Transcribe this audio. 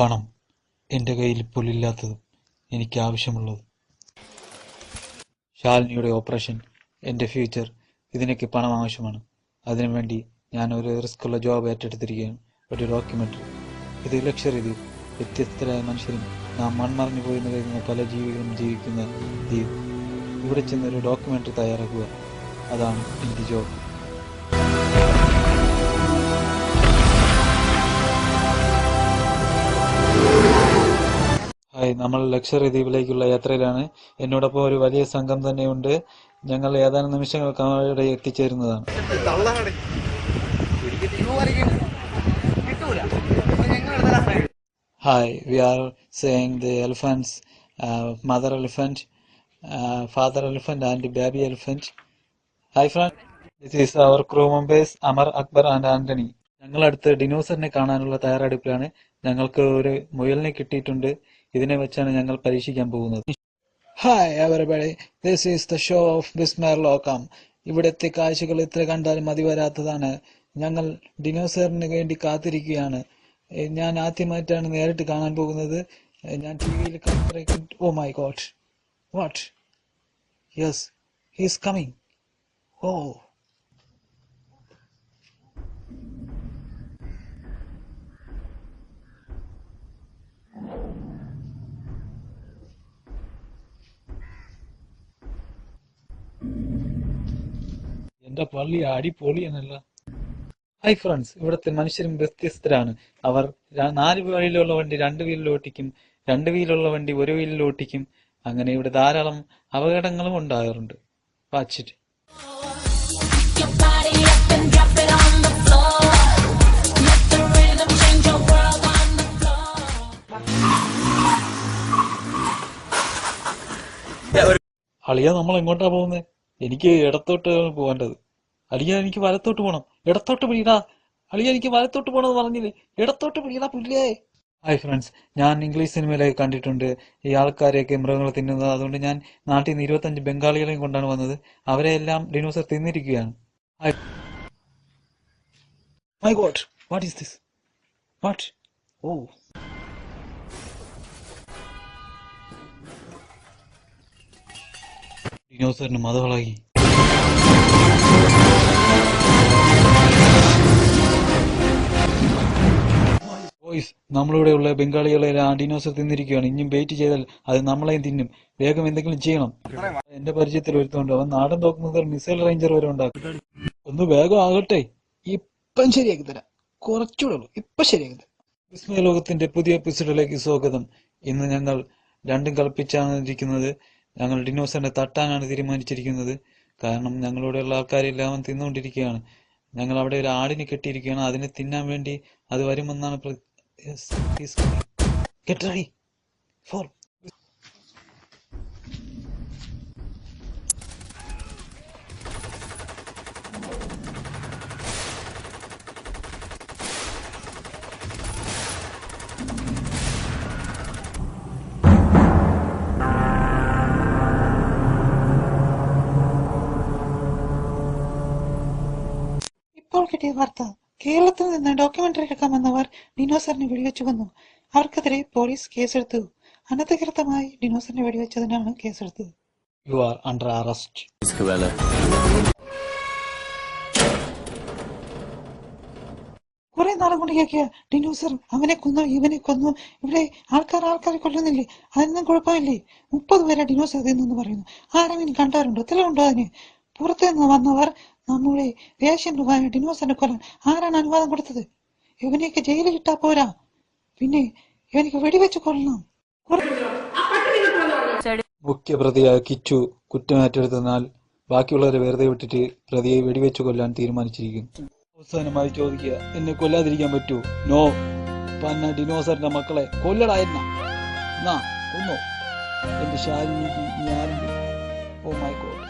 പണം എൻ്റെ കയ്യിൽ ഇപ്പോൾ ഇല്ലാത്തതും എനിക്ക് ആവശ്യമുള്ളത്. ശാലിനിയുടെ ഓപ്പറേഷൻ, എൻ്റെ ഫ്യൂച്ചർ, ഇതിനൊക്കെ പണം ആവശ്യമാണ്. അതിനുവേണ്ടി ഞാൻ ഒരു റിസ്ക്കുള്ള ജോബ് ഏറ്റെടുത്തിരിക്കുകയാണ്. ഒരു ഡോക്യുമെൻ്ററി. ഇത് ലക്ഷ്യറി ദ്വീപ്. വ്യത്യസ്തരായ മനുഷ്യരും നാം മൺമറഞ്ഞു പോയെന്ന് കരുതുന്ന പല ജീവികളും ജീവിക്കുന്ന ദ്വീപ്. ഇവിടെ ചെന്ന് ഒരു ഡോക്യുമെൻ്ററി തയ്യാറാക്കുക. അതാണ് എൻ്റെ ജോബ്. ഹായ്, നമ്മൾ ലക്ഷറി ദ്വീപിലേക്കുള്ള യാത്രയിലാണ്. എന്നോടൊപ്പം ഒരു വലിയ സംഘം തന്നെയുണ്ട്. ഞങ്ങൾ ഏതാനും നിമിഷങ്ങൾക്കകം അവിടെ എത്തിച്ചേരുന്നതാണ്. Hi, we are seeing the elephants, mother elephant, father elephant and baby elephant. Hi friend, this is our crew members Amar, Akbar and Anthony. ഞങ്ങൾ അടുത്ത് ഡിനോസറിനെ കാണാനുള്ള തയ്യാറെടുപ്പിലാണ്. ഞങ്ങൾക്ക് ഒരു മുയലിനെ കിട്ടിയിട്ടുണ്ട്. ഇതിനെ വെച്ചാണ് ഞങ്ങൾ പരീക്ഷിക്കാൻ പോകുന്നത്. Hi everybody, this is the show of Bismar Lokam. ഇവിടുത്തെ കാഴ്ചകൾ ഇത്ര കണ്ടാലും മതി വരാത്തതാണ്. ഞങ്ങൾ ഡിനോസറിന് വേണ്ടി കാത്തിരിക്കുകയാണ്. ഞാൻ ആദ്യമായിട്ടാണ് നേരിട്ട് കാണാൻ പോകുന്നത്. ഞാൻ ടിവിയിൽ oh my god, what, yes he is coming. Oh എന്റെ പള്ളി അടിപൊളി എന്നല്ല. ഹായ് ഫ്രണ്ട്സ്, ഇവിടുത്തെ മനുഷ്യരും വ്യത്യസ്തരാണ്. അവർ 4 വീലുള്ള വണ്ടി 2 വീലിൽ ഓട്ടിക്കും, 2 വീലുള്ള വണ്ടി 1 വീലിൽ ഓട്ടിക്കും. അങ്ങനെ ഇവിടെ ധാരാളം അപകടങ്ങളും ഉണ്ടാകാറുണ്ട്. Watch it. അളിയ, നമ്മൾ എങ്ങോട്ടാ പോകുന്നത്? എനിക്ക് ഇടത്തോട്ട് പോകേണ്ടത്. അളിയ, എനിക്ക് വലത്തോട്ട് പോകണം. ഇടത്തോട്ട് പിടിയടാ അളിയ, എനിക്ക് വലത്തോട്ട് പോകണമെന്ന് പറഞ്ഞില്ലേ? ഇടത്തോട്ട് പിടിയടാ പുല്ലേ. ഹായ് ഫ്രണ്ട്സ്, ഞാൻ ഇംഗ്ലീഷ് സിനിമയിലൊക്കെ കണ്ടിട്ടുണ്ട് ഈ ആൾക്കാരെയൊക്കെ മൃഗങ്ങൾ തിന്നുന്നത്. അതുകൊണ്ട് ഞാൻ നാട്ടിൽ നിന്ന് 25 ബംഗാളികളെയും കൊണ്ടാണ് വന്നത്. അവരെ എല്ലാം ഡിനോസർ തിന്നിരിക്കുകയാണ്. My god, what is this? What? Oh, ഡിനോസറിന് മതവളാകി. നമ്മളിവിടെയുള്ള ബംഗാളികളെ ഡിനോസർ തിന്നിരിക്കുകയാണ്. ഇനിയും വെയിറ്റ് ചെയ്താൽ അത് നമ്മളെയും തിന്നും. വേഗം എന്തെങ്കിലും ചെയ്യണം. എന്റെ പരിചയത്തിൽ ഒരുത്തുണ്ട്. അവൻ നാടൻ തോക്ക് മുതൽ മിസൈൽ റേഞ്ചർ വരെ ഉണ്ടാക്കും. ഒന്ന് വേഗം ആകട്ടെ, ഇപ്പം ശരിയാക്കി തരാം. കുറച്ചുകൂടെ ഉള്ളൂ, ഇപ്പം ശരിയാക്കി തരാം. വിസ്മയ ലോകത്തിന്റെ പുതിയ എപ്പിസോഡിലേക്ക് സ്വാഗതം. ഇന്ന് ഞങ്ങൾ രണ്ടും കളിപ്പിച്ചാണ് ഇരിക്കുന്നത്. ഞങ്ങൾ ഡിനോസറിനെ തട്ടാനാണ് തീരുമാനിച്ചിരിക്കുന്നത്. കാരണം ഞങ്ങളോടെയുള്ള ആൾക്കാരെല്ലാം തിന്നുകൊണ്ടിരിക്കുകയാണ്. ഞങ്ങൾ അവിടെ ഒരു ആടിനെ കെട്ടിയിരിക്കുകയാണ്. അതിനെ തിന്നാൻ വേണ്ടി അത് വരുമെന്നാണ്. Yes, he's coming. Get ready. Fall. ഇപ്പോൾ കിട്ടിയ വാർത്ത. കേരളത്തിൽ നിന്ന് ഡോക്യുമെന്ററി എടുക്കാൻ വന്നവർ ഡിനോസറിനെ വെടിവെച്ചു കൊന്നു. അവർക്കെതിരെ പോലീസ് കേസെടുത്തു. അനധികൃതമായി ഡിനോസറിനെ വെടിവെച്ചതിനാണ് കേസെടുത്തത്. You are under arrest. കുറെ നാളും കൊണ്ട് കേൾക്കുക, ഡിനോസർ അവനെ കൊന്നു, ഇവനെ കൊന്നു. ഇവിടെ ആൾക്കാരെ കൊല്ലുന്നില്ലേ? അതൊന്നും കുഴപ്പമില്ലേ? 30 പേരെ ഡിനോസർ തിന്നു പറയുന്നു. ആരെങ്കിലും കണ്ടാറുണ്ടോ? തെളിവുണ്ടോ അതിന്? പുറത്തു നിന്ന് വന്നവർ നമ്മുടെ വേഷം ഡിനോസറിനെ കൊല്ലാൻ ആരാണ് അനുവാദം കൊടുത്തത്? ഇവനെയൊക്കെ ജയിലിൽ ഇട്ടാ പോരാ, പിന്നെ ഇവനക്ക് വെടിവെച്ച് കൊല്ലണം. മുഖ്യപ്രതിയായ കിച്ചു കുറ്റമേറ്റെടുത്തതിനാൽ ബാക്കിയുള്ളവരെ വെറുതെ വിട്ടിട്ട് പ്രതിയെ വെടിവെച്ച് കൊല്ലാൻ തീരുമാനിച്ചിരിക്കുന്നു. അവസാനമായി ചോദിക്കുക, എന്നെ കൊല്ലാതിരിക്കാൻ പറ്റൂ? നോ. പന്ന ഡിനോസറിന്റെ മക്കളെ കൊല്ലടായിരുന്ന കൊന്നോ. എന്റെ ശാലിനിക്ക് ഞാൻ. Oh my God.